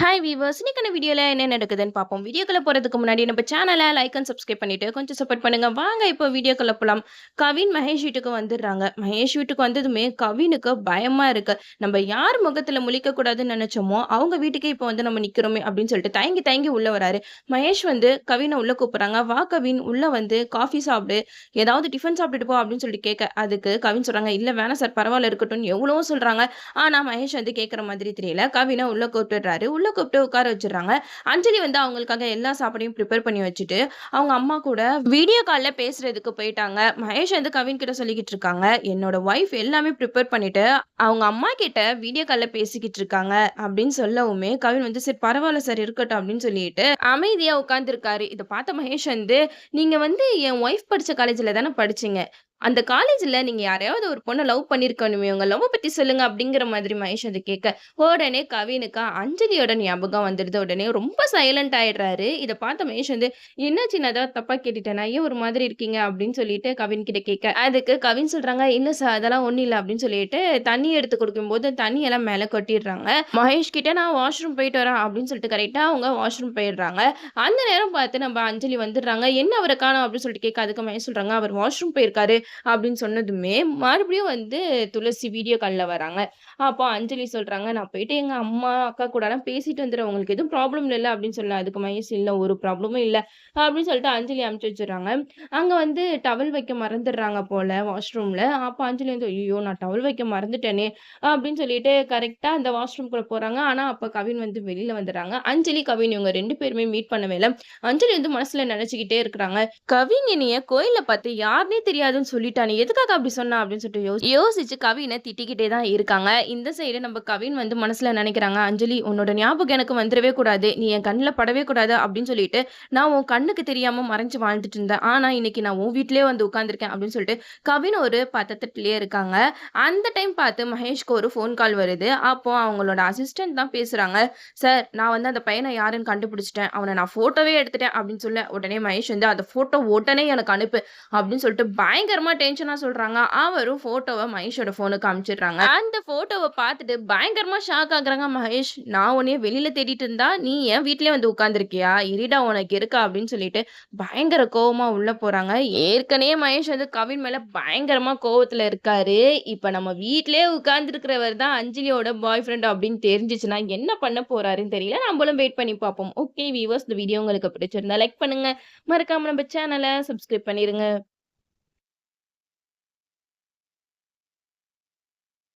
Hi viewers இன்னைக்கான வீடியோல என்ன நடக்குதுன்னு பார்ப்போம். வீடியோக்குள்ள போறதுக்கு முன்னாடி நம்ம சேனலை லைக் அண்ட் சப்ஸ்கிரைப் பண்ணிட்டு கொஞ்சம் சப்போர்ட் பண்ணுங்க. வாங்க இப்போ வீடியோக்குள்ள போலாம். கவின் மகேஷ் வீட்டுக்கு வந்துடுறாங்க. மகேஷ் வீட்டுக்கு வந்ததுமே கவினுக்கு பயமா இருக்கு. நம்ம யார் முகத்துல முழிக்க கூடாதுன்னு நினைச்சோமோ அவங்க வீட்டுக்கே இப்போ வந்து நம்ம நிக்கிறோமே அப்படின்னு சொல்லிட்டு தயங்கி தயங்கி உள்ள வராரு. மகேஷ் வந்து கவினை உள்ள கூப்பிடுறாங்க. வா கவின் உள்ள வந்து காஃபி சாப்பிடு, ஏதாவது டிஃபன் சாப்பிட்டுட்டு போ அப்படின்னு சொல்லிட்டு கேட்க அதுக்கு கவின் சொல்றாங்க இல்ல வேணாம் சார் பரவாயில்ல இருக்கட்டும்னு எவ்வளவோ சொல்றாங்க. ஆனா மகேஷ் வந்து கேட்கற மாதிரி தெரியல. கவினை உள்ள கூப்பிட்டுறாரு. உள்ள கூப்பிட்டு உட்கார வச்சுடுறாங்க. அஞ்சலி வந்து அவங்களுக்காக எல்லா சாப்பாடையும் ப்ரிப்பேர் பண்ணி வச்சுட்டு, அவங்க அம்மா கூட வீடியோ கால்ல பேசுறதுக்கு போயிட்டாங்க. மகேஷ் வந்து கவின் கிட்ட சொல்லிக்கிட்டு இருக்காங்க. என்னோட ஒய்ஃப் எல்லாமே ப்ரிப்பேர் பண்ணிட்டு, அவங்க அம்மா கிட்ட வீடியோ கால்ல பேசிக்கிட்டு இருக்காங்க அப்படின்னு சொல்லவுமே, கவின் வந்து சரி பரவால்ல சார் இருக்கட்டும் அப்படின்னு சொல்லிட்டு அமைதியா உட்கார்ந்திருக்காரு. இத பார்த்த மகேஷ் வந்து, நீங்க வந்து என் ஒய்ஃப் படிச்ச காலேஜ்ல தானே படிச்சீங்க. அந்த காலேஜ்ல நீங்க யாரையாவது ஒரு பொண்ண லவ் பண்ணியிருக்கணுமே. உங்க லவ்வ பத்தி சொல்லுங்க அப்படிங்கிற மாதிரி மகேஷ் வந்து கேட்க, உடனே கவினுக்கு அஞ்சலியோட ஞாபகம் வந்துடுது. உடனே ரொம்ப சைலண்ட் ஆயிடுறாரு. இத பார்த்த மகேஷ் வந்து, "என்னாச்சு நான் ஏதாவது தப்பா கேட்டுட்டேனா? ஏன் ஒரு மாதிரி இருக்கீங்க?" அப்படின்னு சொல்லிட்டு கவின் கிட்ட கேட்க, அதுக்கு கவின் சொல்றாங்க, "இல்ல சார் அதெல்லாம் ஒண்ணும் இல்ல" அப்படின்னு சொல்லிட்டு தண்ணி எடுத்து குடுக்கும்போது தண்ணி எல்லாம் மேல கொட்டிடுறாங்க. மகேஷ் கிட்ட நான் வாஷ்ரூம் போயிட்டு வரேன் அப்படின்னு சொல்லிட்டு கரெக்ட்டா அவங்க வாஷ்ரூம் போயிடுறாங்க. அந்த நேரம் பார்த்து நம்ம அஞ்சலி வந்துடுறாங்க. "என்ன அவர காணோம்?" அப்படின்னு சொல்லிட்டு கேட்க, அதுக்கு மகேஷ் சொல்றாங்க, "அவர் வாஷ்ரூம் போயிருக்காரு." அப்படின்னு சொன்னதுமே, மறுபடியும் வந்து துளசி வீடியோ கால்ல வராங்க. அப்போ அஞ்சலி சொல்றாங்க, "நான் போயிட்டு எங்க அம்மா, அக்கா கூடலாம் பேசிட்டு வந்துர்றேன். உங்களுக்கு எதுவும் ப்ராப்ளம் இல்லல்ல?" அப்படின்னு சொல்ல, அதுக்கு மகேஷ், "இல்ல ஒரு ப்ராப்ளமும் இல்ல." அப்படின்னு சொல்லிட்டு அஞ்சலி அனுப்பிச்சு வச்சுர்றாங்க. அங்க வந்து டவல் வைக்க மறந்துடுறாங்க போல வாஷ்ரூம்ல. அப்ப அஞ்சலி வந்து, "ஐயய்யோ! நான் டவல் வைக்க மறந்துட்டேனே!" அப்படின்னு சொல்லிட்டு கரெக்ட்டா அந்த வாஷ்ரூம்குள்ள போறாங்க. ஆனா, அப்ப கவின் வந்து வெளில வந்துடுறாங்க. அஞ்சலி, கவின் இவங்க 2 பேருமே மீட் பண்ணவே இல்ல. அஞ்சலி வந்து மனசுல நெனச்சுக்கிட்டே இருக்கிறாங்க. கவின் என்னைய கோயில்ல பார்த்து யாருன்னே தெரியாதுன்னு சொல்லிட்டானே! எதுக்காக அப்டி சொன்னா? அப்டின்னு சொல்லிட்டு யோசிச்சு கவின திட்டிக்கிட்டே தான் இருக்காங்க. இந்த சைடு நம்ம கவின் வந்து மனசுல நெனைக்கிறாங்க, "அஞ்சலி உன்னோட ஞாபகம் எனக்கு வந்துரவே கூடாது. நீ என் கண்ல படவே கூடாது" அப்டின்னு சொல்லிட்டு, நான் உன் கண்ணுக்கு தெரியாம மறைஞ்சு வாழ்ந்துட்டு இருந்தேன். ஆனா, இன்னைக்கு நான் உன் வீட்லயே வந்து உட்கார்ந்துருக்கேன் அப்டின்னு சொல்லிட்டு, கவின் ஒரு பதட்டத்திலேயே இருக்காங்க. அந்த டைம் பார்த்து மகேஷ்க்கு ஒரு ஃபோன் கால் வருது. அப்போ அவங்களோட அசிஸ்டன்ட் தான் பேசுறாங்க. "சார், நான் வந்து அந்த பையன யாருன்னு கண்டுபிடிச்சுட்டேன். அவன நான் ஃபோட்டோவே எடுத்துட்டேன்" அப்டின்னு சொல்ல, உடனே மகேஷ் வந்து, "அந்த ஃபோட்டோ உடனே எனக்கு அனுப்பு" அப்படின்னு சொல்லிட்டு பயங்கரமா டென்ஷனா சொல்றாங்க. அவரும் ஃபோட்டோவ மகேஷோட ஃபோனுக்கு அனுப்பிச்சிடுறாங்க. அந்த ஃபோட்டோவ பார்த்துட்டு பயங்கரமா ஷாக் ஆகுறாங்க மகேஷ். "நான் உன்னைய வெளியில தேடிட்டு இருந்தா, நீ என் வீட்லயே வந்து உட்கார்ந்துருக்கியா? இருடா உனக்கு இருக்கா?" அப்படின்னு சொல்லிட்டு பயங்கர கோவமா உள்ள போறாங்க. ஏற்கனவே மகேஷ் வந்து கவின் மேல பயங்கரமா கோவத்துல இருக்காரு. இப்ப நம்ம வீட்லயே உட்கார்ந்துருக்கிறவர் தான் அஞ்சலியோட பாய் ஃப்ரெண்ட் அப்படின்னு தெரிஞ்சுச்சுன்னா, என்ன பண்ண போறாருன்னு தெரியல. நம்மளும் வெயிட் பண்ணி பார்ப்போம். ஓகே வியூவர்ஸ், இந்த வீடியோ உங்களுக்கு பிடிச்சிருந்தா லைக் பண்ணுங்க. மறக்காம நம்ம சேனல சப்ஸ்கிரைப் பண்ணிருங்க.